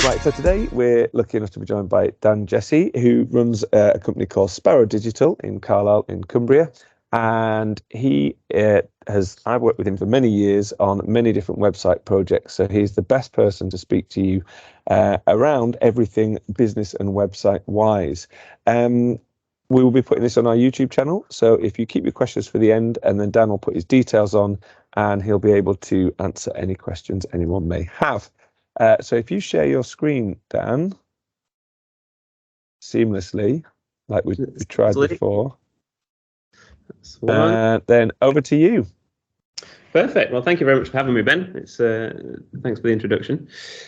Right, so today we're lucky enough to be joined by Dan Jesse, who runs a company called Sparrow Digital in Carlisle in Cumbria. And I've worked with him for many years on many different website projects. So he's the best person to speak to you around everything business and website wise. We will be putting this on our YouTube channel. So if you keep your questions for the end, and then Dan will put his details on and he'll be able to answer any questions anyone may have. So if you share your screen, Dan, seamlessly, like we tried before, then over to you. Perfect. Well, thank you very much for having me, Ben. Thanks for the introduction.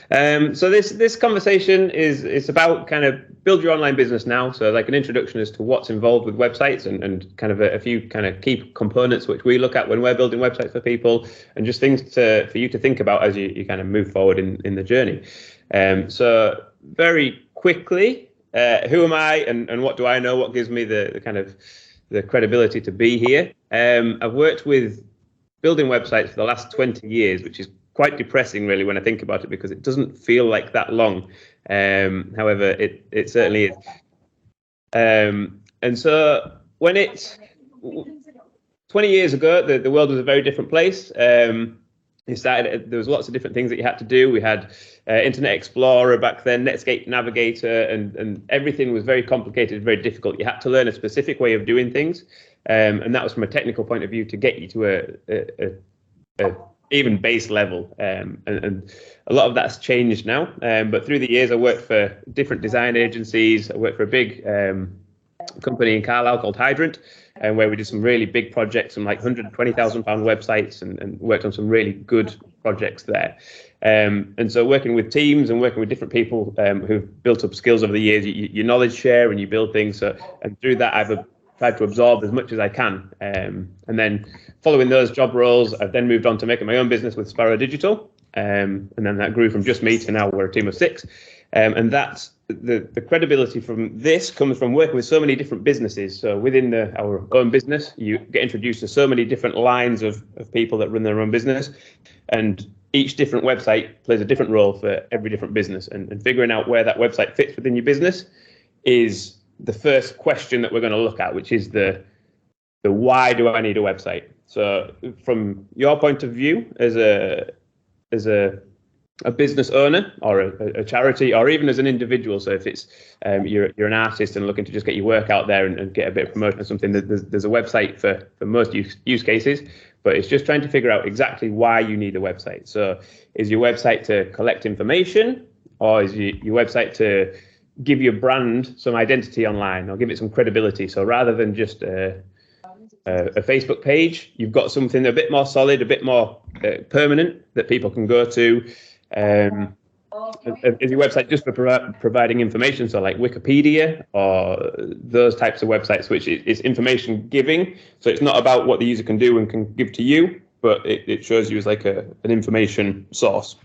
So this conversation is about kind of build your online business now. So like an introduction as to what's involved with websites and kind of a few kind of key components which we look at when we're building websites for people, and just things for you to think about as you kind of move forward in the journey. So very quickly, who am I and what do I know? What gives me the kind of the credibility to be here? I've worked with building websites for the last 20 years, which is quite depressing, really, when I think about it, because it doesn't feel like that long. However, it certainly is. And so when 20 years ago, the world was a very different place. There was lots of different things that you had to do. We had Internet Explorer back then, Netscape Navigator, and everything was very complicated, very difficult. You had to learn a specific way of doing things. And that was from a technical point of view to get you to a even base level. And a lot of that's changed now. But through the years, I worked for different design agencies. I worked for a big company in Carlisle called Hydrant, where we did some really big projects, some like £120,000 websites, and worked on some really good projects there. And so working with teams and working with different people who've built up skills over the years, you knowledge share and you build things. And through that, I've tried to absorb as much as I can. And then following those job roles, I've then moved on to making my own business with Sparrow Digital. And then that grew from just me to now we're a team of 6. And that's the credibility from this comes from working with so many different businesses. So within our own business, you get introduced to so many different lines of people that run their own business. And each different website plays a different role for every different business. And figuring out where that website fits within your business is the first question that we're going to look at, which is the why do I need a website? So from your point of view as a business owner or a charity, or even as an individual, so if it's you're an artist and looking to just get your work out there and get a bit of promotion or something, there's a website for most use cases, but it's just trying to figure out exactly why you need a website. So is your website to collect information, or is your website to give your brand some identity online or give it some credibility? So rather than just a Facebook page, you've got something a bit more solid, a bit more permanent that people can go to. Is your website just for providing information, so like Wikipedia or those types of websites, which is information giving, so it's not about what the user can do and can give to you, but it shows you as like an information source.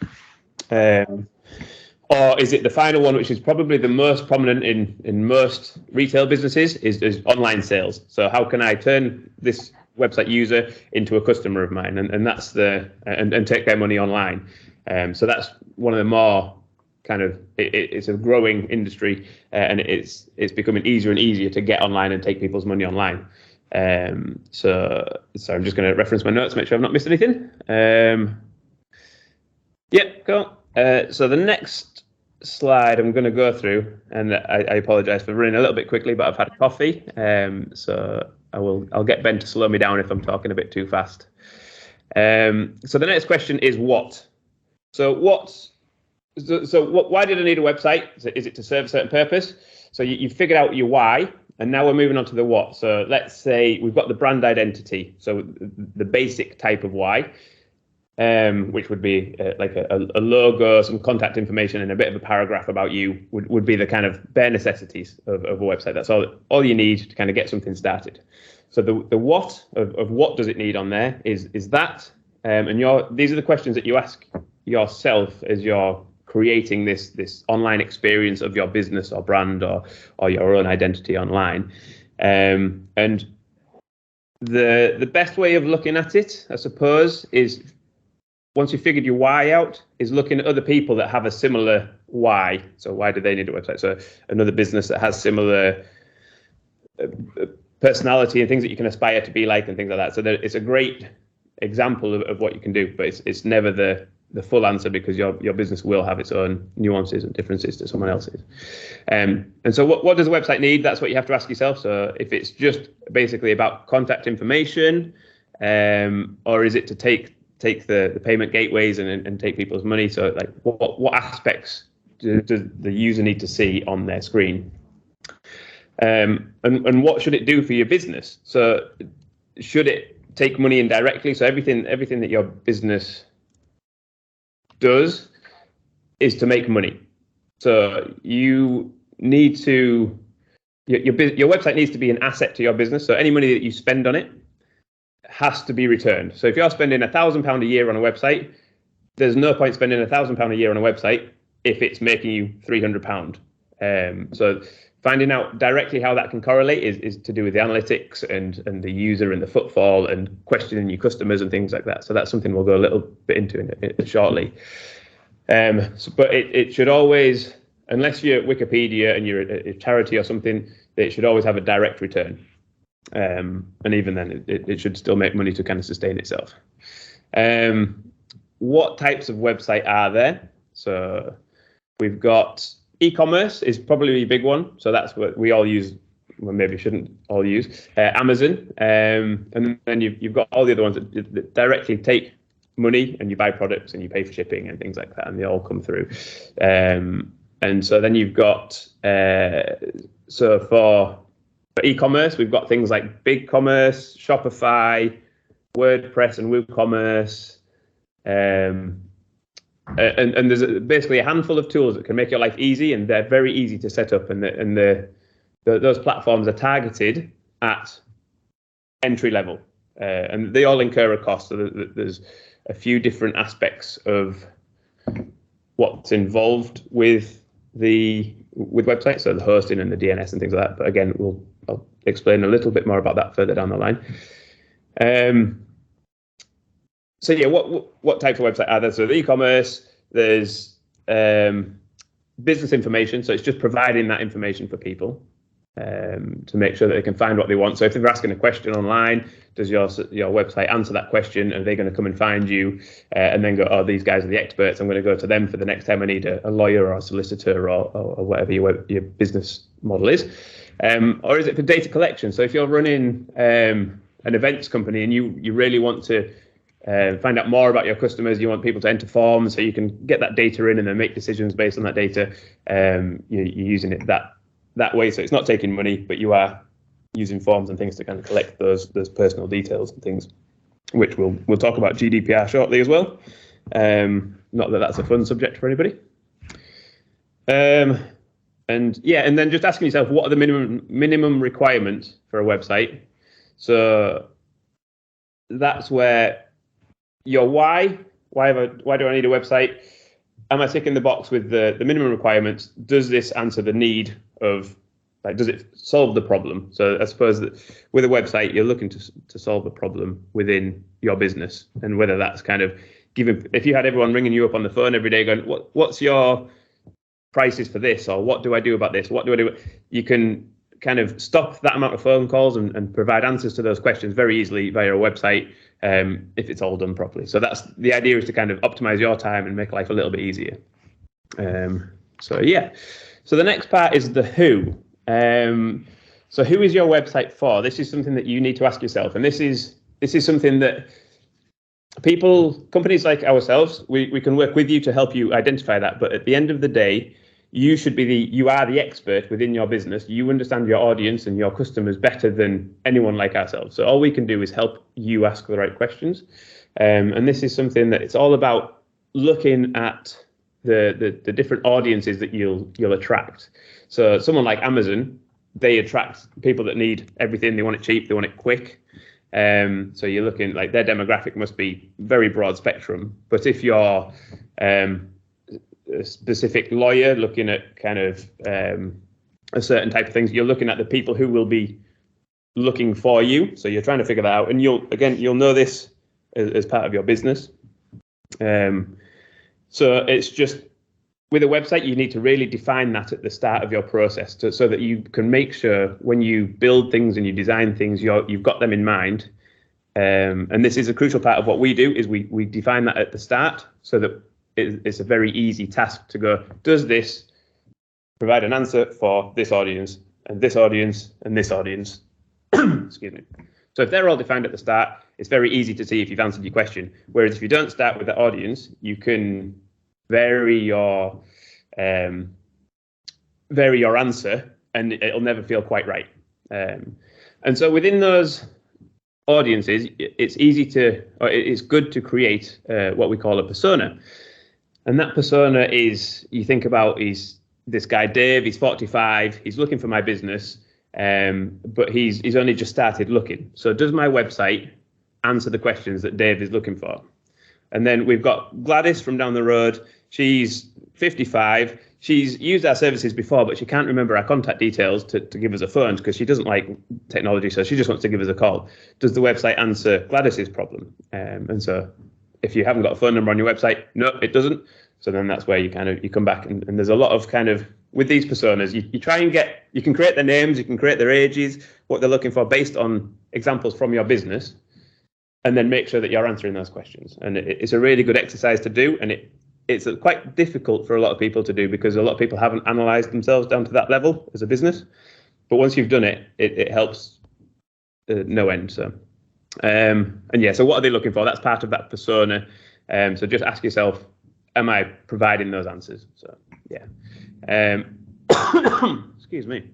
Or is it the final one, which is probably the most prominent in most retail businesses, is online sales? So how can I turn this website user into a customer of mine, and that's and take their money online? So that's one of the more kind of it's a growing industry, and it's becoming easier and easier to get online and take people's money online. So I'm just going to reference my notes, make sure I've not missed anything. Cool. So the next slide I'm going to go through, and I apologize for running a little bit quickly, but I've had a coffee, so I'll get Ben to slow me down if I'm talking a bit too fast. So the next question is what? So why did I need a website? Is it to serve a certain purpose? So you figured out your why, and now we're moving on to the what. So let's say we've got the brand identity, so the basic type of why. Which would be like a logo, some contact information, and a bit of a paragraph about you would be the kind of bare necessities of a website. That's all you need to kind of get something started. So the what of what does it need on there is that, and these are the questions that you ask yourself as you're creating this online experience of your business or brand or your own identity online. And the best way of looking at it, I suppose, is once you've figured your why out, is looking at other people that have a similar why. So why do they need a website? So another business that has similar personality and things that you can aspire to be like and things like that. So it's a great example of what you can do, but it's never the full answer, because your business will have its own nuances and differences to someone else's. And so what does a website need? That's what you have to ask yourself. So if it's just basically about contact information, or is it to take the payment gateways and take people's money? So like what aspects does the user need to see on their screen? And what should it do for your business? So should it take money in directly? So everything that your business does is to make money. So you need to, your website needs to be an asset to your business. So any money that you spend on it has to be returned. So if you're spending £1,000 a year on a website, there's no point spending £1,000 a year on a website if it's making you £300. So finding out directly how that can correlate is to do with the analytics and the user and the footfall and questioning your customers and things like that. So that's something we'll go a little bit into in shortly. But it should always, unless you're Wikipedia and you're a charity or something, it should always have a direct return. And even then, it should still make money to kind of sustain itself. What types of website are there? So we've got e-commerce is probably a big one. So that's what we all use. Well, maybe shouldn't all use Amazon. And then you've got all the other ones that directly take money, and you buy products and you pay for shipping and things like that, and they all come through. And so then you've got, so for e-commerce, we've got things like BigCommerce, Shopify, WordPress, and WooCommerce. And there's basically a handful of tools that can make your life easy, and they're very easy to set up. And those platforms are targeted at entry level, and they all incur a cost. So there's a few different aspects of what's involved with websites, so the hosting and the DNS and things like that. But again, I'll explain a little bit more about that further down the line. So yeah, what types of website are there? So the e-commerce, there's business information. So it's just providing that information for people to make sure that they can find what they want. So if they're asking a question online, does your website answer that question? Are they going to come and find you and then go, oh, these guys are the experts, I'm going to go to them for the next time I need a lawyer or a solicitor or whatever your business model is? Or is it for data collection? So if you're running an events company and you really want to find out more about your customers, you want people to enter forms so you can get that data in and then make decisions based on that data, you're using it that way. So it's not taking money, but you are using forms and things to kind of collect those personal details and things, which we'll talk about GDPR shortly as well. Not that that's a fun subject for anybody. And then just asking yourself, what are the minimum requirements for a website? So that's where your why do I need a website? Am I ticking the box with the minimum requirements? Does this answer the need of, like, does it solve the problem? So I suppose that with a website, you're looking to solve a problem within your business, and whether that's kind of if you had everyone ringing you up on the phone every day going, what's your prices for this? Or what do I do about this? What do I do? You can kind of stop that amount of phone calls and provide answers to those questions very easily via a website, if it's all done properly. So that's the idea, is to kind of optimize your time and make life a little bit easier. So the next part is the who. So who is your website for? This is something that you need to ask yourself, and this is something that companies like ourselves, we can work with you to help you identify that. But at the end of the day, you are the expert within your business. You understand your audience and your customers better than anyone like ourselves. So all we can do is help you ask the right questions. And this is something that it's all about looking at the different audiences that you'll attract. So someone like Amazon, they attract people that need everything. They want it cheap, they want it quick. So you're looking, like, their demographic must be very broad spectrum. But if you're a specific lawyer looking at kind of a certain type of things, you're looking at the people who will be looking for you. So you're trying to figure that out, and you'll know this as part of your business. So it's just, with a website, you need to really define that at the start of your process so that you can make sure when you build things and you design things, you've got them in mind. And this is a crucial part of what we do, is we define that at the start so that it's a very easy task to go, does this provide an answer for this audience and this audience and this audience? Excuse me. So if they're all defined at the start, it's very easy to see if you've answered your question. Whereas if you don't start with the audience, you can vary your answer and it'll never feel quite right. And so within those audiences, it's good to create what we call a persona. And that persona is, you think about, is this guy Dave, he's 45, he's looking for my business, but he's only just started looking. So does my website answer the questions that Dave is looking for? And then we've got Gladys from down the road. She's 55. She's used our services before, but she can't remember our contact details to give us a phone because she doesn't like technology, so she just wants to give us a call. Does the website answer Gladys's problem? And so if you haven't got a phone number on your website, no, it doesn't. So then that's where you come back, and there's a lot of with these personas, you try and you can create their names, you can create their ages, what they're looking for based on examples from your business, and then make sure that you're answering those questions. And it's a really good exercise to do, and it's quite difficult for a lot of people to do because a lot of people haven't analysed themselves down to that level as a business. But once you've done it, it helps no end. So, so what are they looking for? That's part of that persona. So just ask yourself, am I providing those answers? So, yeah. Excuse me.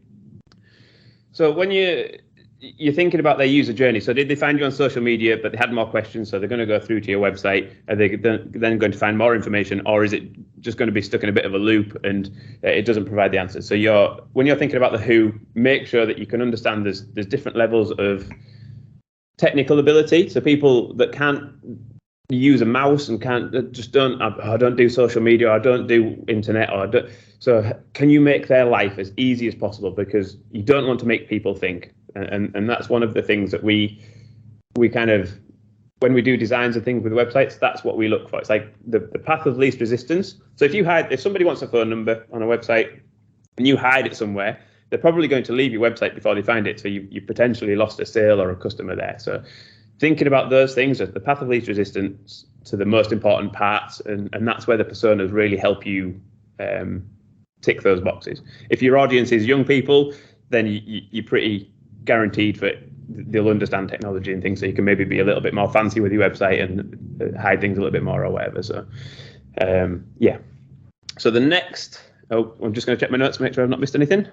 So when you're thinking about their user journey, so did they find you on social media, but they had more questions, so they're going to go through to your website? Are they then going to find more information, or is it just going to be stuck in a bit of a loop and it doesn't provide the answers? So when you're thinking about the who, make sure that you can understand there's different levels of technical ability. So people that can't use a mouse and I don't do social media, or I don't do internet, so can you make their life as easy as possible, because you don't want to make people think. And that's one of the things that we when we do designs and things with websites, that's what we look for. It's like the path of least resistance. So if somebody wants a phone number on a website and you hide it somewhere, they're probably going to leave your website before they find it. So you potentially lost a sale or a customer there. So thinking about those things as the path of least resistance to the most important parts, and that's where the personas really help you tick those boxes. If your audience is young people, then you're pretty guaranteed they'll understand technology and things, so you can maybe be a little bit more fancy with your website and hide things a little bit more or whatever. So so the next, I'm just going to check my notes to make sure I've not missed anything.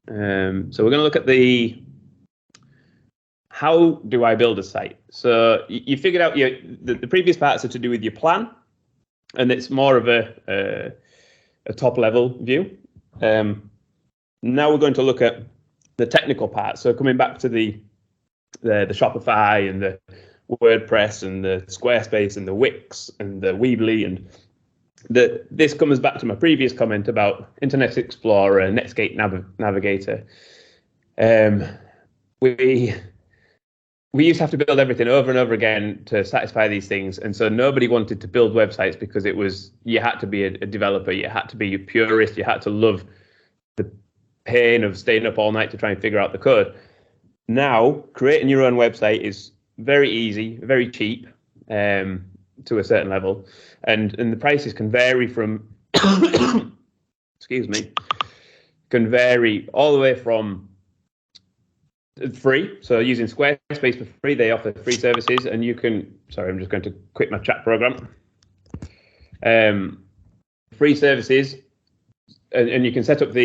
So we're going to look at how do I build a site? So you figured out the previous parts are to do with your plan, and it's more of a top level view. Now we're going to look at the technical part. So coming back to the Shopify and the WordPress and the Squarespace and the Wix and the Weebly, and this comes back to my previous comment about Internet Explorer, Netscape Navigator. We used to have to build everything over and over again to satisfy these things, and so nobody wanted to build websites because you had to be a developer, you had to be a purist, you had to love the pain of staying up all night to try and figure out the code. Now, creating your own website is very easy, very cheap to a certain level, and the prices can vary from can vary all the way from free. So using Squarespace for free, they offer free services, and you can, I'm just going to quit my chat program. Free services, and you can set up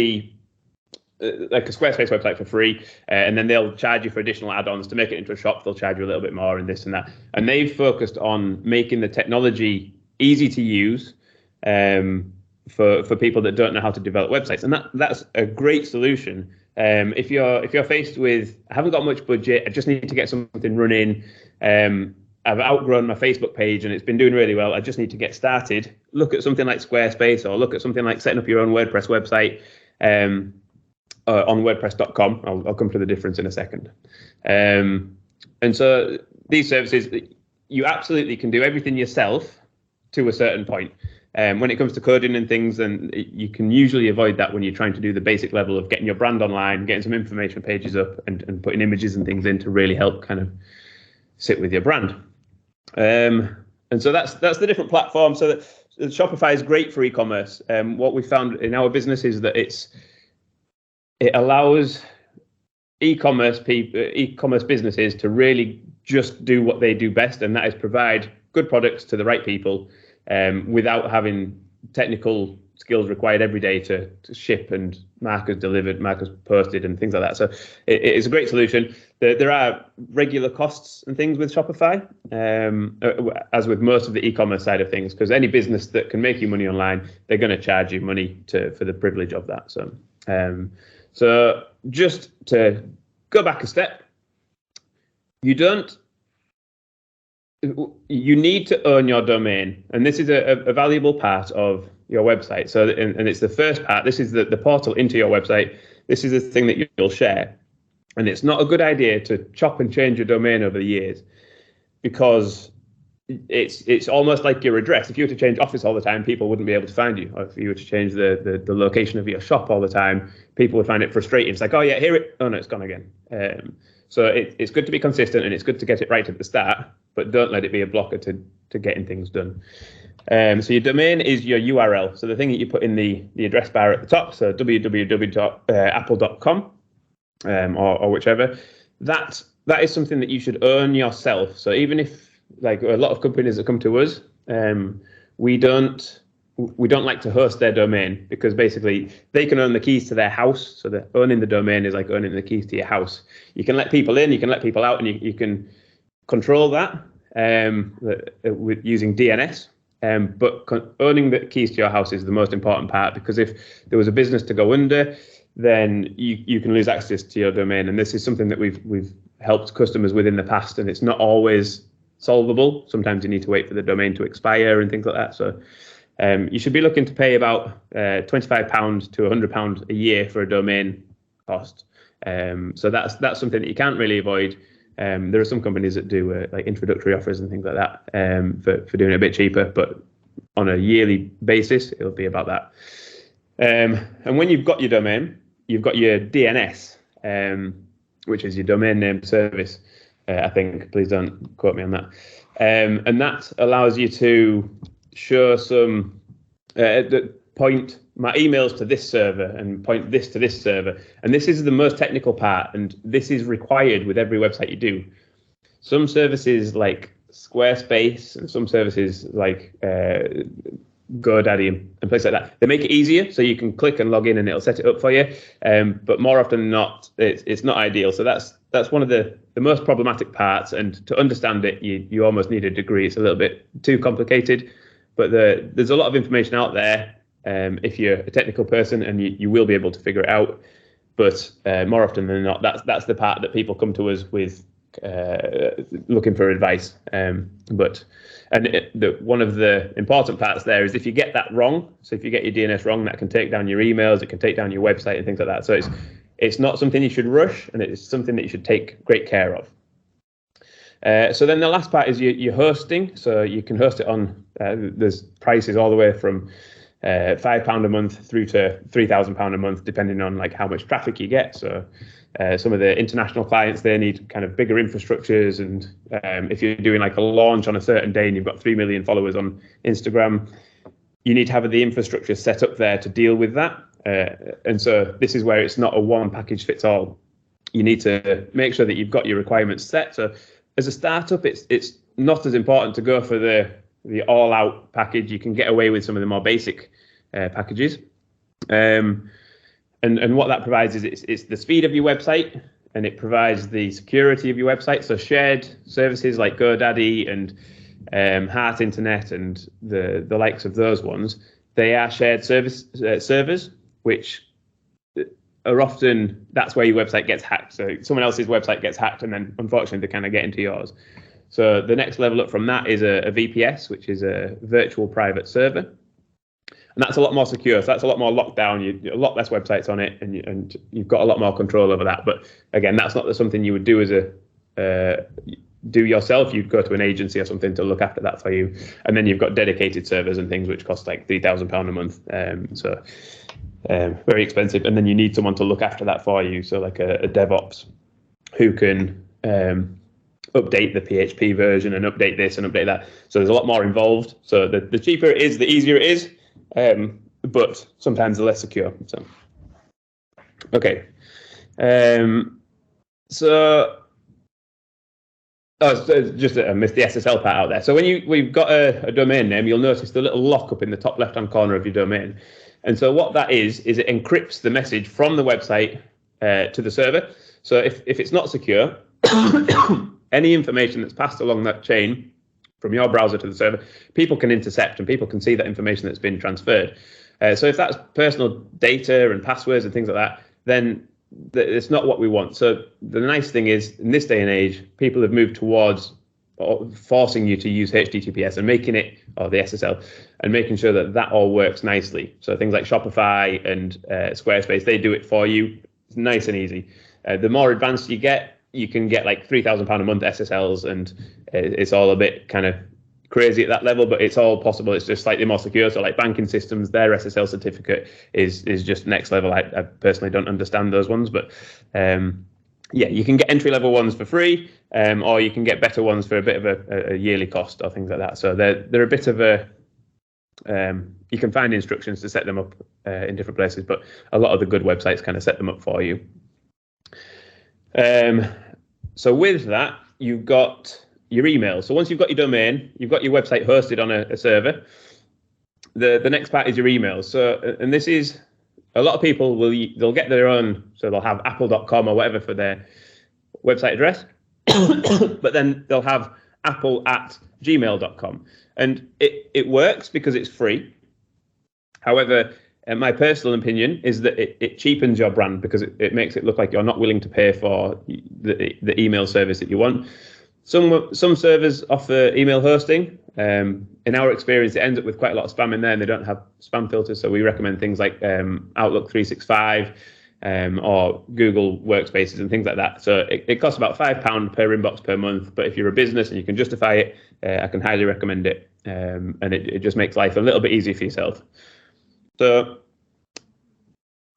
like a Squarespace website for free, and then they'll charge you for additional add-ons to make it into a shop. They'll charge you a little bit more and this and that. And they've focused on making the technology easy to use for people that don't know how to develop websites, and that's a great solution. If you're faced with, I haven't got much budget, I just need to get something running, I've outgrown my Facebook page and it's been doing really well, I just need to get started, look at something like Squarespace, or look at something like setting up your own WordPress website on WordPress.com. I'll come to the difference in a second. And so these services, you absolutely can do everything yourself to a certain point. When it comes to coding and things, then you can usually avoid that when you're trying to do the basic level of getting your brand online, getting some information pages up, and putting images and things in to really help kind of sit with your brand. And so that's the different platforms. So that Shopify is great for e-commerce. What we found in our business is that it allows e-commerce businesses to really just do what they do best, and that is provide good products to the right people without having technical skills required every day to ship and mark as delivered, mark as posted, and things like that. So it's a great solution. There are regular costs and things with Shopify, as with most of the e-commerce side of things, because any business that can make you money online, they're going to charge you money for the privilege of that. So just to go back a step, you need to own your domain, and this is a valuable part of your website. So, and it's the first part. This is the portal into your website. This is the thing that you'll share, and it's not a good idea to chop and change your domain over the years, because it's almost like your address. If you were to change office all the time, people wouldn't be able to find you. Or if you were to change the location of your shop all the time, people would find it frustrating. It's like, oh yeah, oh no, it's gone again. So it's good to be consistent, and it's good to get it right at the start, but don't let it be a blocker to getting things done. So your domain is your URL. So the thing that you put in the address bar at the top, so www.apple.com or whichever, that is something that you should own yourself. So even if, like a lot of companies that come to us, we don't like to host their domain, because basically they can own the keys to their house. So the owning the domain is like owning the keys to your house. You can let people in, you can let people out, and you can control that with using DNS. But owning the keys to your house is the most important part, because if there was a business to go under, then you can lose access to your domain. And this is something that we've helped customers with in the past, and it's not always solvable. Sometimes you need to wait for the domain to expire and things like that. So you should be looking to pay about £25 to £100 a year for a domain cost. So that's something that you can't really avoid. There are some companies that do like introductory offers and things like that for doing it a bit cheaper, but on a yearly basis, it'll be about that. And when you've got your domain, you've got your DNS, which is your domain name service. I think, please don't quote me on that. And that allows you to show some point my emails to this server and point this to this server. And this is the most technical part, and this is required with every website you do. Some services like Squarespace and some services like GoDaddy and places like that, they make it easier, so you can click and log in and it'll set it up for you. But more often than not, it's not ideal. So that's one of the most problematic parts, and to understand it, you almost need a degree. It's a little bit too complicated, but there's a lot of information out there. If you're a technical person, and you will be able to figure it out. But more often than not, that's the part that people come to us with, looking for advice. One of the important parts there is if you get that wrong. So if you get your DNS wrong, that can take down your emails, it can take down your website and things like that. So it's not something you should rush, and it's something that you should take great care of. So then the last part is your hosting. So you can host it on, there's prices all the way from £5 a month through to £3,000 a month, depending on like how much traffic you get. So some of the international clients, they need kind of bigger infrastructures, and if you're doing like a launch on a certain day and you've got 3 million followers on Instagram, you need to have the infrastructure set up there to deal with that. And so this is where it's not a one package fits all. You need to make sure that you've got your requirements set. So as a startup, it's not as important to go for the all-out package. You can get away with some of the more basic packages. And what that provides is it's the speed of your website, and it provides the security of your website. So shared services like GoDaddy and Heart Internet and the likes of those ones, they are shared servers, which are often, that's where your website gets hacked. So someone else's website gets hacked, and then unfortunately they kind of get into yours. So the next level up from that is a VPS, which is a virtual private server. And that's a lot more secure. So that's a lot more locked down. A lot less websites on it, and you've got a lot more control over that. But again, that's not something you would do as do yourself, you'd go to an agency or something to look after that for you. And then you've got dedicated servers and things which cost like £3,000 a month. Very expensive. And then you need someone to look after that for you. So like a DevOps who can update the PHP version and update this and update that. So there's a lot more involved. So the cheaper it is, the easier it is, but sometimes the less secure. So, okay. I missed the SSL part out there. So when we've got a domain name, you'll notice the little lock up in the top left-hand corner of your domain. And so what that is it encrypts the message from the website to the server. So if it's not secure, any information that's passed along that chain from your browser to the server, people can intercept and people can see that information that's been transferred. So if that's personal data and passwords and things like that, then it's not what we want. So the nice thing is, in this day and age, people have moved towards forcing you to use HTTPS and making it, or the SSL, and making sure that all works nicely. So things like Shopify and Squarespace, they do it for you. It's nice and easy. The more advanced you get, you can get like £3,000 a month SSLs, and it's all a bit kind of crazy at that level, but it's all possible. It's just slightly more secure. So like banking systems, their SSL certificate is just next level. I personally don't understand those ones, but you can get entry level ones for free, or you can get better ones for a bit of a yearly cost or things like that. So they're a bit of a you can find instructions to set them up in different places, but a lot of the good websites kind of set them up for you. So with that, you've got your email. So once you've got your domain, you've got your website hosted on a server. The next part is your email. So, and this is, a lot of people they'll get their own, so they'll have apple.com or whatever for their website address, but then they'll have apple@gmail.com. And it works because it's free. However, my personal opinion is that it cheapens your brand because it makes it look like you're not willing to pay for the email service that you want. Some servers offer email hosting. In our experience, it ends up with quite a lot of spam in there, and they don't have spam filters. So we recommend things like Outlook 365 or Google Workspaces and things like that. So it costs about £5 per inbox per month. But if you're a business and you can justify it, I can highly recommend it. And it just makes life a little bit easier for yourself. So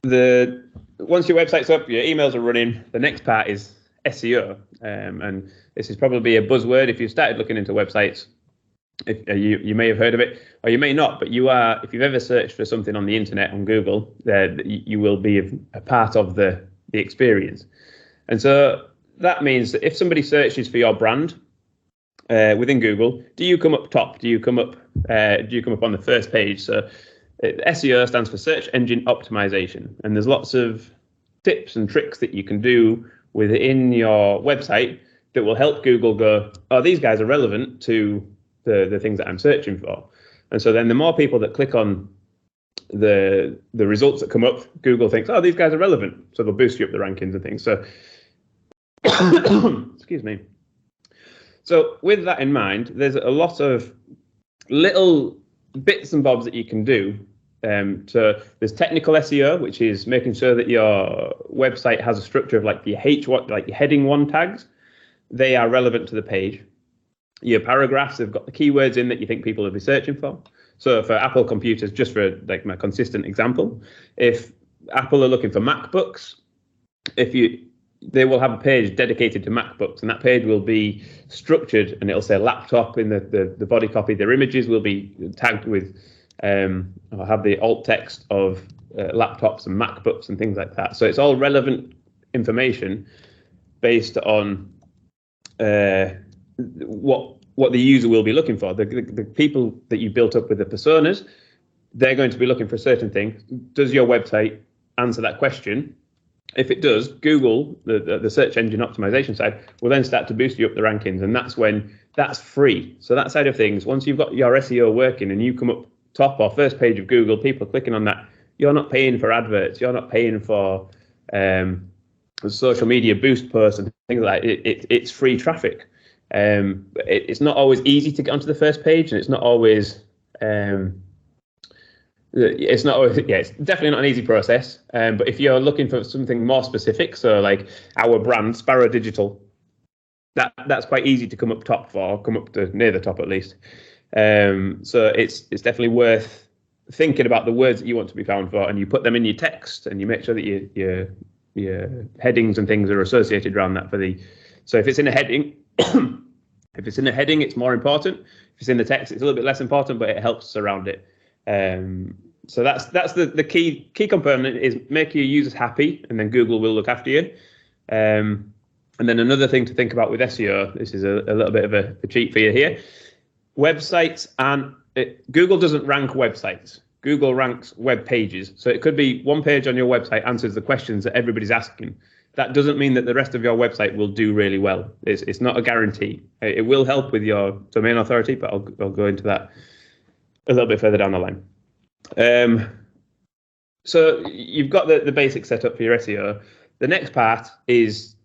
once your website's up, your emails are running, the next part is SEO. And this is probably a buzzword if you've started looking into websites. You may have heard of it, or you may not, but if you've ever searched for something on the internet, on Google, you will be a part of the experience. And so that means that if somebody searches for your brand within Google, do you come up top? Do you come up on the first page? So SEO stands for search engine optimization, and there's lots of tips and tricks that you can do within your website that will help Google go, oh, these guys are relevant to the things that I'm searching for. And so then the more people that click on the results that come up, Google thinks, oh, these guys are relevant. So they'll boost you up the rankings and things. So, excuse me. So with that in mind, there's a lot of little bits and bobs that you can do. So there's technical SEO, which is making sure that your website has a structure of like your heading 1 tags. They are relevant to the page. Your paragraphs have got the keywords in that you think people will be searching for. So for Apple computers, just for like my consistent example, if Apple are looking for MacBooks, they will have a page dedicated to MacBooks, and that page will be structured and it'll say laptop in the body copy. Their images will be tagged with or have the alt text of laptops and MacBooks and things like that. So it's all relevant information based on what the user will be looking for. The people that you built up with the personas, they're going to be looking for a certain thing. Does your website answer that question? If it does, Google, the search engine optimization side, will then start to boost you up the rankings, and that's free. So that side of things, once you've got your SEO working and you come up top or first page of Google, people are clicking on that, you're not paying for adverts, you're not paying for social media boost posts and things like that. It's free traffic. It's not always easy to get onto the first page, and it's definitely not an easy process. But if you're looking for something more specific, so like our brand, Sparrow Digital, that's quite easy to come up top for, come up to near the top at least. So it's definitely worth thinking about the words that you want to be found for, and you put them in your text, and you make sure that your headings and things are associated around that so if it's in a heading, it's more important. If it's in the text, it's a little bit less important, but it helps around it. So that's the key component, is make your users happy, and then Google will look after you. And then another thing to think about with SEO, this is a little bit of a cheat for you here. Websites, and Google doesn't rank websites. Google ranks web pages. So it could be one page on your website answers the questions that everybody's asking. That doesn't mean that the rest of your website will do really well. It's not a guarantee. It will help with your domain authority, but I'll go into that a little bit further down the line. So you've got the basic setup for your SEO. The next part is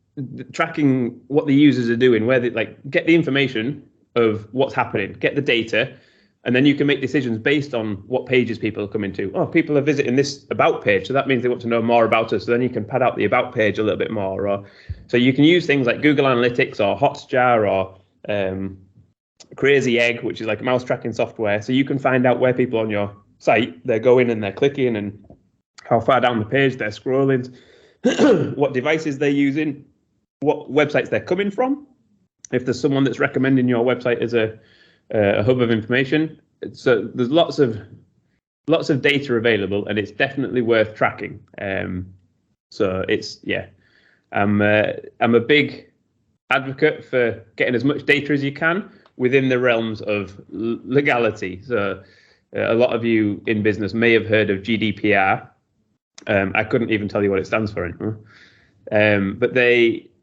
tracking what the users are doing, where they get the information of what's happening, get the data, and then you can make decisions based on what pages people are coming to. Oh, people are visiting this about page, so that means they want to know more about us. So then you can pad out the about page a little bit more. So you can use things like Google Analytics or Hotjar or Crazy Egg, which is like mouse tracking software. So you can find out where people on your site, they're going and they're clicking, and how far down the page they're scrolling, what devices they're using, what websites they're coming from. If there's someone that's recommending your website as a hub of information, so there's lots of data available, and it's definitely worth tracking. So I'm a big advocate for getting as much data as you can within the realms of legality. So a lot of you in business may have heard of GDPR. I couldn't even tell you what it stands for anymore. But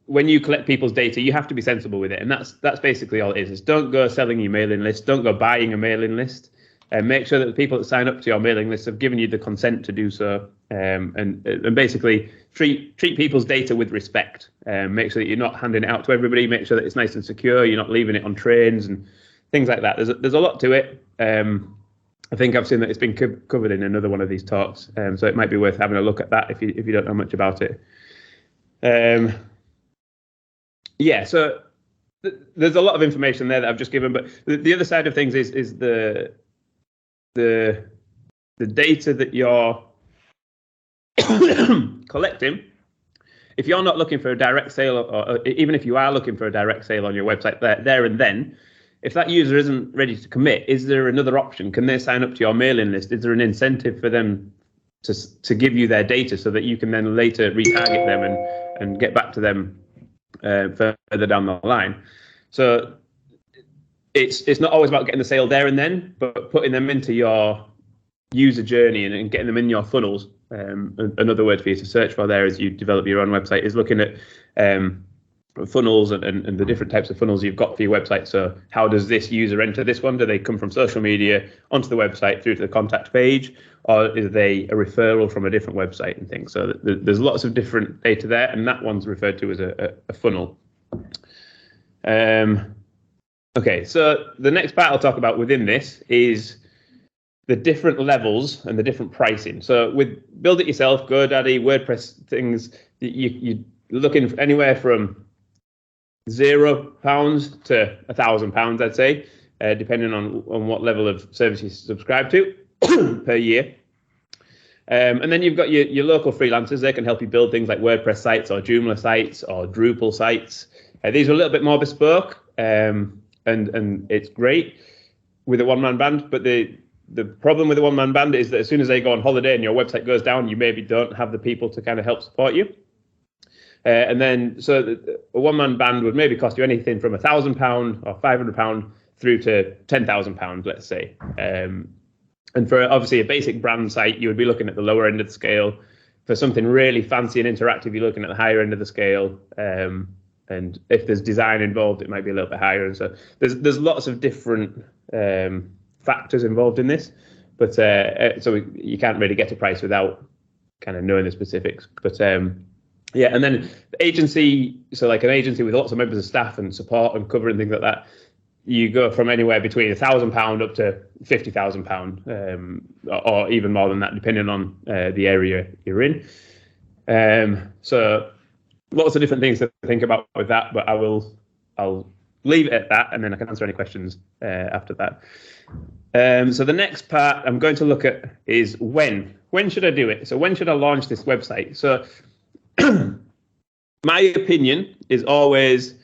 when you collect people's data, you have to be sensible with it, and that's basically all it is don't go selling your mailing list, don't go buying a mailing list, and make sure that the people that sign up to your mailing list have given you the consent to do so, and basically treat people's data with respect. Make sure that you're not handing it out to everybody, make sure that it's nice and secure, you're not leaving it on trains and things like that. There's a lot to it. I think I've seen that it's been covered in another one of these talks, so it might be worth having a look at that if you don't know much about it. So there's a lot of information there that I've just given, but the other side of things is the data that you're collecting. If you're not looking for a direct sale, or even if you are looking for a direct sale on your website there and then, if that user isn't ready to commit, is there another option? Can they sign up to your mailing list? Is there an incentive for them to give you their data so that you can then later retarget them and get back to them further down the line? So it's not always about getting the sale there and then, but putting them into your user journey and getting them in your funnels. Another word for you to search for there as you develop your own website is looking at funnels and the different types of funnels you've got for your website. So how does this user enter this one? Do they come from social media onto the website through to the contact page, or is they a referral from a different website and things? So there's lots of different data there, and that one's referred to as a funnel. Okay, so the next part I'll talk about within this is the different levels and the different pricing. So with Build It Yourself, GoDaddy, WordPress things, you're looking anywhere from £0 to £1,000, I'd say, depending on what level of service you subscribe to per year. And then you've got your local freelancers. They can help you build things like WordPress sites or Joomla sites or Drupal sites. These are a little bit more bespoke, and it's great with a one-man band. But the problem with a one-man band is that as soon as they go on holiday and your website goes down, you maybe don't have the people to kind of help support you. And then, so a one-man band would maybe cost you anything from £1,000 or £500 through to £10,000, let's say. And for obviously a basic brand site, you would be looking at the lower end of the scale. For something really fancy and interactive, you're looking at the higher end of the scale. And if there's design involved, it might be a little bit higher. And so there's lots of different factors involved in this. But so you can't really get a price without kind of knowing the specifics. But yeah, and then the agency, so like an agency with lots of members of staff and support and cover and things like that, you go from anywhere between £1,000 up to £50,000, or even more than that, depending on the area you're in. So lots of different things to think about with that, but I will I'll leave it at that, and then I can answer any questions after that. So the next part I'm going to look at is when. When should I do it? So when should I launch this website? So my opinion is always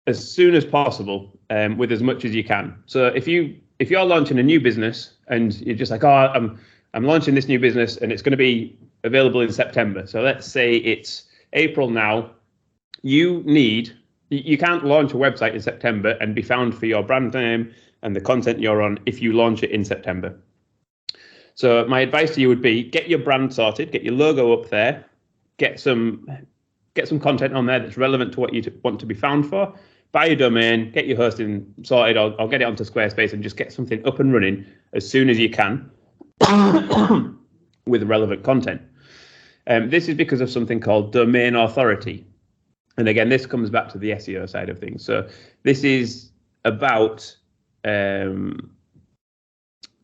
as soon as possible, with as much as you can. So if you're launching a new business and you're just like, oh, I'm launching this new business and it's going to be available in September. So let's say it's April now. You can't launch a website in September and be found for your brand name and the content you're on if you launch it in September. So my advice to you would be get your brand sorted, get your logo up there, get some content on there that's relevant to what you want to be found for. Buy your domain, get your hosting sorted, or get it onto Squarespace and just get something up and running as soon as you can with relevant content. This is because of something called domain authority. And again, this comes back to the SEO side of things. So this is about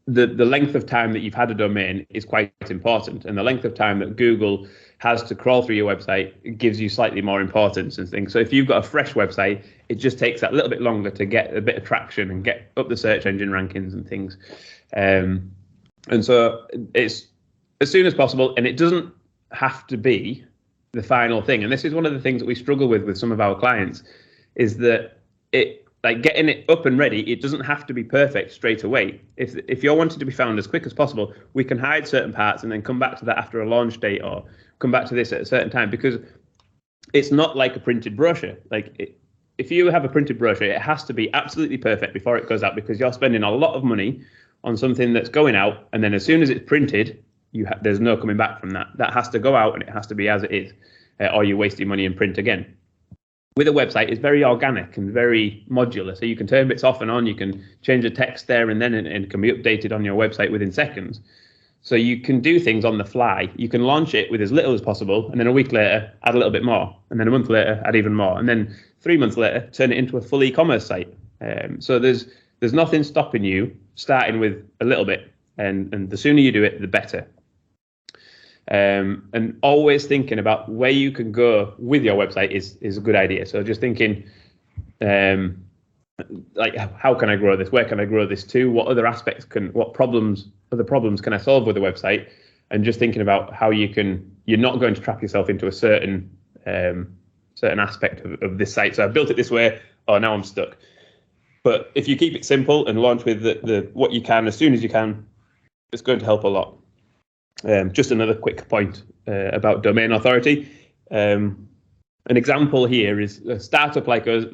the length of time that you've had a domain is quite important. And the length of time that Google has to crawl through your website gives you slightly more importance and things. So if you've got a fresh website, it just takes that little bit longer to get a bit of traction and get up the search engine rankings and things. And so it's as soon as possible, and it doesn't have to be the final thing. And this is one of the things that we struggle with some of our clients, is that getting it up and ready, it doesn't have to be perfect straight away. If you're wanting to be found as quick as possible, we can hide certain parts and then come back to that after a launch date, or come back to this at a certain time, because it's not like a printed brochure. If you have a printed brochure, it has to be absolutely perfect before it goes out, because you're spending a lot of money on something that's going out, and then as soon as it's printed, there's no coming back from that. That has to go out and it has to be as it is, or you're wasting money in print again. With a website, it's very organic and very modular, so you can turn bits off and on, you can change the text there and then, and it can be updated on your website within seconds. So you can do things on the fly. You can launch it with as little as possible, and then a week later, add a little bit more, and then a month later, add even more, and then 3 months later, turn it into a full e-commerce site. So there's nothing stopping you starting with a little bit, and the sooner you do it, the better. And always thinking about where you can go with your website is a good idea. So just thinking, how can I grow this? Where can I grow this to? What other aspects other problems can I solve with a website? And just thinking about how you're not going to trap yourself into a certain aspect of this site. So I built it this way, oh, now I'm stuck. But if you keep it simple and launch with the what you can as soon as you can, it's going to help a lot. Just another quick point about domain authority. An example here is a startup like us.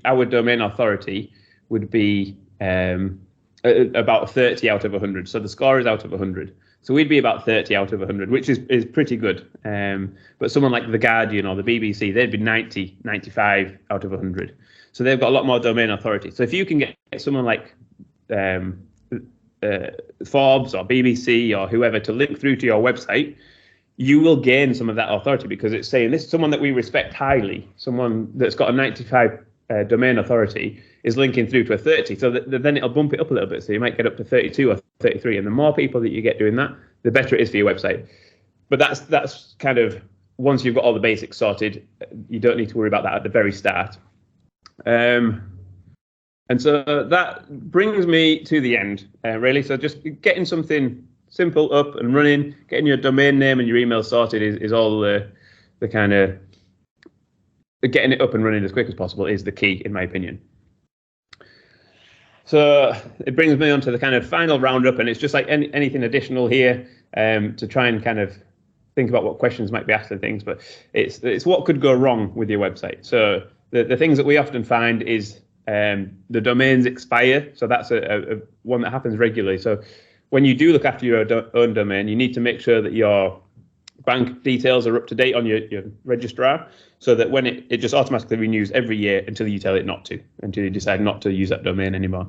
Our domain authority would be about 30 out of 100. So the score is out of 100. So we'd be about 30 out of 100, which is pretty good. But someone like The Guardian or the BBC, they'd be 90, 95 out of 100. So they've got a lot more domain authority. So if you can get someone like Forbes or BBC or whoever to link through to your website, you will gain some of that authority, because it's saying this is someone that we respect highly, someone that's got a 95 domain authority is linking through to a 30. So then it'll bump it up a little bit. So you might get up to 32 or 33. And the more people that you get doing that, the better it is for your website. But that's kind of, once you've got all the basics sorted, you don't need to worry about that at the very start. And so that brings me to the end, really. So just getting something simple up and running, getting your domain name and your email sorted is all the kind of, getting it up and running as quick as possible is the key, in my opinion. So it brings me on to the kind of final roundup, and it's just like anything additional here to try and kind of think about what questions might be asked and things, but it's what could go wrong with your website. So the things that we often find is the domains expire. So that's a one that happens regularly. So when you do look after your own domain, you need to make sure that your bank details are up to date on your registrar, so that when it just automatically renews every year until you tell it not to, until you decide not to use that domain anymore.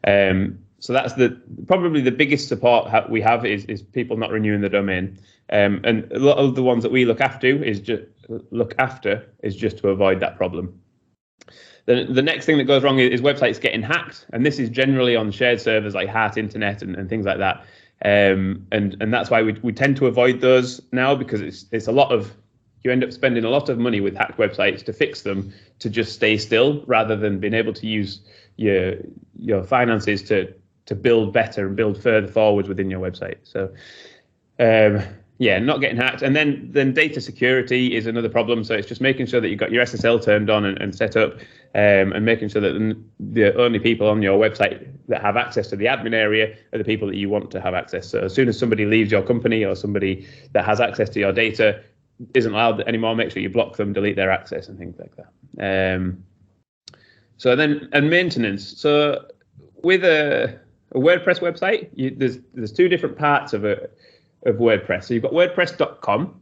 So that's probably the biggest support we have is people not renewing the domain. And a lot of the ones that we look after is just to avoid that problem. The next thing that goes wrong is websites getting hacked, and this is generally on shared servers like Heart Internet and things like that. And that's why we tend to avoid those now, because it's a lot of you end up spending a lot of money with hacked websites to fix them to just stay still, rather than being able to use your finances to build better and build further forwards within your website. So not getting hacked. And then data security is another problem. So it's just making sure that you've got your SSL turned on and set up, and making sure that the only people on your website that have access to the admin area are the people that you want to have access. So as soon as somebody leaves your company, or somebody that has access to your data isn't allowed anymore, make sure you block them, delete their access and things like that. And maintenance. So with a WordPress website, there's two different parts of WordPress. So you've got WordPress.com,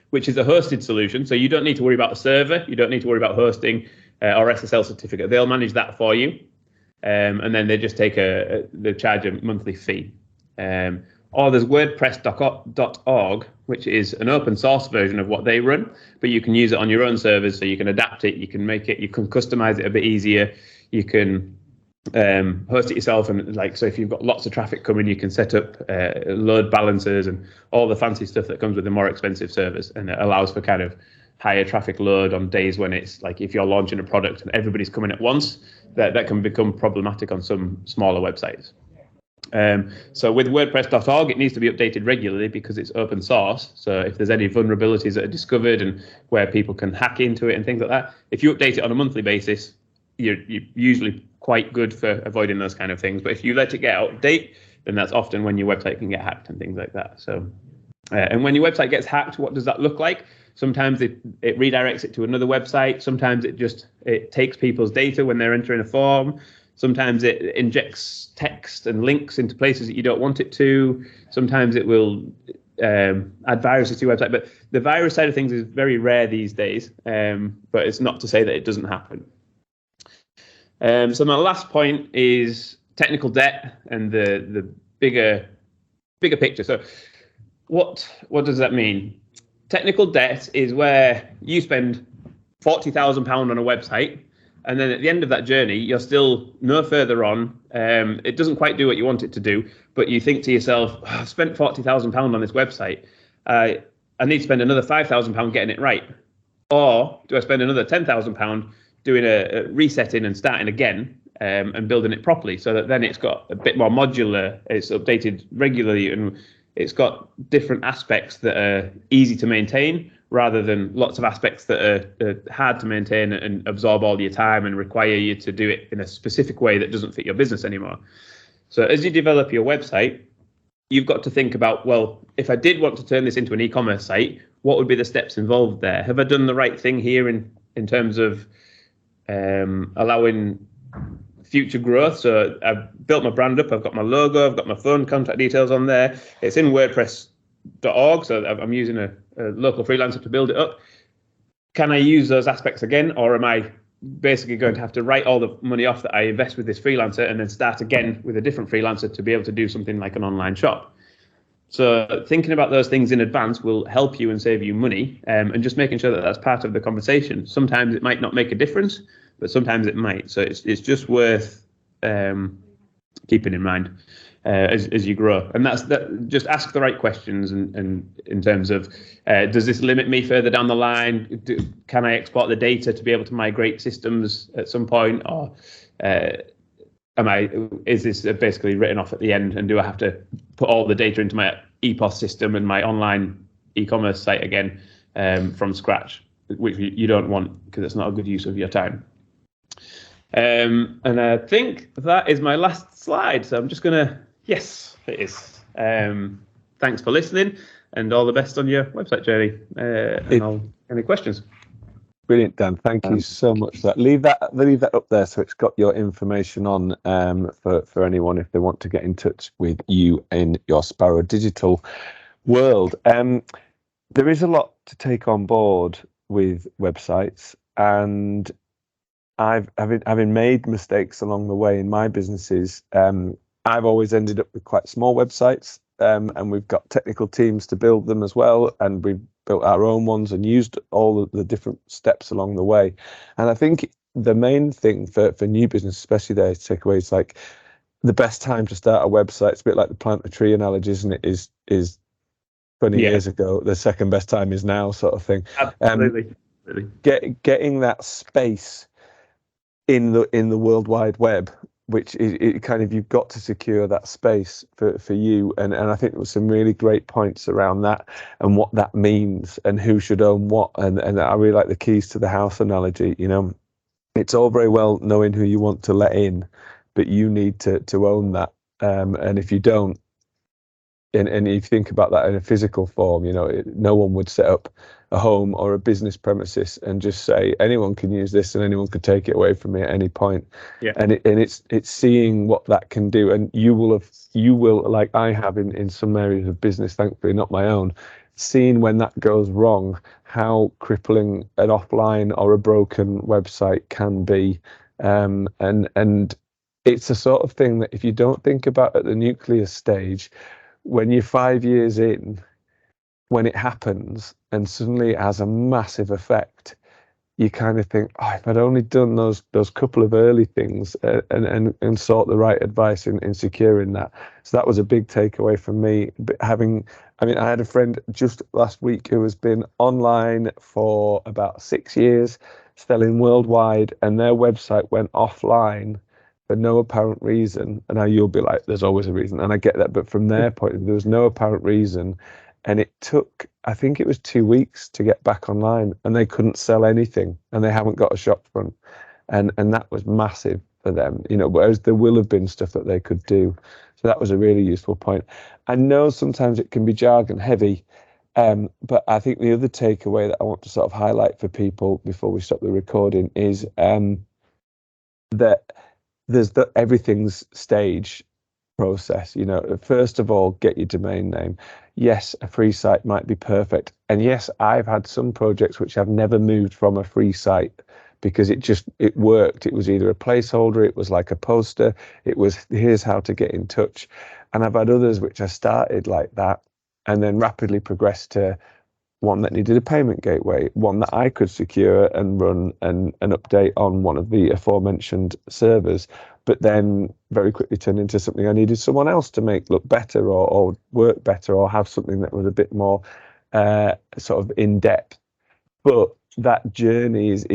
which is a hosted solution. So you don't need to worry about a server. You don't need to worry about hosting or SSL certificate. They'll manage that for you. And then they just take they charge a monthly fee. Or there's WordPress.org, which is an open source version of what they run, but you can use it on your own servers. So you can adapt it, you can customize it a bit easier. You can host it yourself, and so if you've got lots of traffic coming, you can set up load balancers and all the fancy stuff that comes with the more expensive servers, and it allows for kind of higher traffic load on days when it's like if you're launching a product and everybody's coming at once, that can become problematic on some smaller websites. So with WordPress.org, it needs to be updated regularly because it's open source. So if there's any vulnerabilities that are discovered and where people can hack into it and things like that, if you update it on a monthly basis, you're usually quite good for avoiding those kind of things. But if you let it get out of date, then that's often when your website can get hacked and things like that. So, and when your website gets hacked, what does that look like? Sometimes it redirects it to another website. Sometimes it takes people's data when they're entering a form. Sometimes it injects text and links into places that you don't want it to. Sometimes it will add viruses to your website. But the virus side of things is very rare these days, but it's not to say that it doesn't happen. So my last point is technical debt and the bigger picture. So what does that mean? Technical debt is where you spend £40,000 on a website, and then at the end of that journey, you're still no further on. It doesn't quite do what you want it to do, but you think to yourself, I've spent £40,000 on this website. I need to spend another £5,000 getting it right. Or do I spend another £10,000 doing a resetting and starting again and building it properly, so that then it's got a bit more modular, it's updated regularly, and it's got different aspects that are easy to maintain rather than lots of aspects that are hard to maintain and absorb all your time and require you to do it in a specific way that doesn't fit your business anymore. So as you develop your website, you've got to think about, well, if I did want to turn this into an e-commerce site, what would be the steps involved there? Have I done the right thing here in terms of allowing future growth? So I've built my brand up, I've got my logo, I've got my phone contact details on there. It's in WordPress.org, so I'm using a local freelancer to build it up. Can I use those aspects again, or am I basically going to have to write all the money off that I invest with this freelancer and then start again with a different freelancer to be able to do something like an online shop? So thinking about those things in advance will help you and save you money, and just making sure that that's part of the conversation. Sometimes it might not make a difference, but sometimes it might. So it's just worth keeping in mind as you grow. And just ask the right questions, and in terms of, does this limit me further down the line? Can I export the data to be able to migrate systems at some point? Or is this basically written off at the end, and do I have to put all the data into my EPOS system and my online e-commerce site again from scratch, which you don't want, because it's not a good use of your time. And I think that is my last slide. So I'm just yes, it is. Thanks for listening, and all the best on your website journey. Any questions? Brilliant, Dan. Thank you so much for that. Leave that up there so it's got your information on for anyone if they want to get in touch with you in your Sparrow Digital world. There is a lot to take on board with websites, and having made mistakes along the way in my businesses, I've always ended up with quite small websites, and we've got technical teams to build them as well, and we've built our own ones and used all of the different steps along the way. And I think the main thing for new business, especially there, to take away is like the best time to start a website. It's a bit like the plant a tree analogy, isn't it? Is 20 years ago, the second best time is now, sort of thing. Absolutely. Getting that space in the World Wide Web, which it kind of, you've got to secure that space for you, and I think there were some really great points around that and what that means and who should own what, and I really like the keys to the house analogy. You know, it's all very well knowing who you want to let in, but you need to own that, and if you don't, and if you think about that in a physical form, you know, no one would set up a home or a business premises and just say anyone can use this and anyone could take it away from me at any point. Yeah. And it's seeing what that can do, and you will, like I have in some areas of business, thankfully not my own, seeing when that goes wrong, how crippling an offline or a broken website can be, and it's a sort of thing that if you don't think about at the nuclear stage, when you're 5 years in, when it happens and suddenly it has a massive effect, you kind of think, oh, if I'd only done those couple of early things and sought the right advice in securing that. So that was a big takeaway from me. But I had a friend just last week who has been online for about 6 years, selling worldwide, and their website went offline for no apparent reason. And now you'll be like, there's always a reason. And I get that. But from their point of view, there was no apparent reason. And it took, I think it was 2 weeks to get back online, and they couldn't sell anything, and they haven't got a shop front. And that was massive for them, you know, whereas there will have been stuff that they could do. So that was a really useful point. I know sometimes it can be jargon heavy, but I think the other takeaway that I want to sort of highlight for people before we stop the recording is that there's everything's stage process. You know, first of all, get your domain name. Yes, a free site might be perfect, and yes, I've had some projects which I've never moved from a free site because it worked. It was either a placeholder, it was like a poster, it was here's how to get in touch. And I've had others which I started like that and then rapidly progressed to one that needed a payment gateway, one that I could secure and run and update on one of the aforementioned servers, but then very quickly turned into something I needed someone else to make look better or work better or have something that was a bit more sort of in depth. But that journey is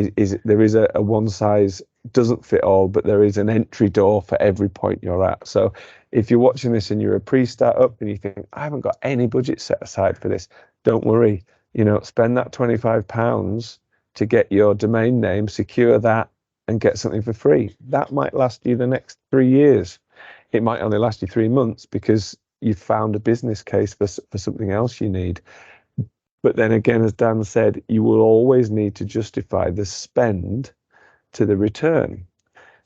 there is a one size doesn't fit all, but there is an entry door for every point you're at. So if you're watching this and you're a pre-startup and you think, I haven't got any budget set aside for this, don't worry. You know, spend that £25 to get your domain name, secure that, and get something for free. That might last you the next 3 years. It might only last you 3 months because you've found a business case for something else you need. But then again, as Dan said, you will always need to justify the spend to the return.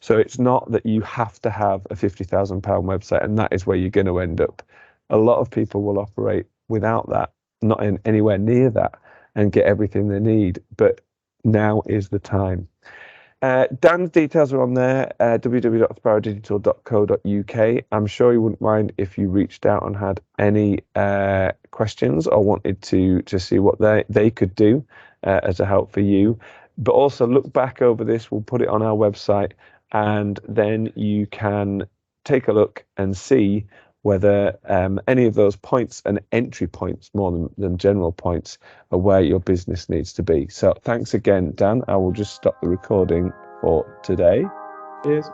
So it's not that you have to have a £50,000 website and that is where you're going to end up. A lot of people will operate without that, not in anywhere near that, and get everything they need. But now is the time. Dan's details are on there, www.sparrowdigital.co.uk. I'm sure you wouldn't mind if you reached out and had any questions or wanted to see what they could do as a help for you. But also look back over this. We'll put it on our website, and then you can take a look and see whether any of those points and entry points, more than general points, are where your business needs to be. So thanks again, Dan. I will just stop the recording for today. Cheers.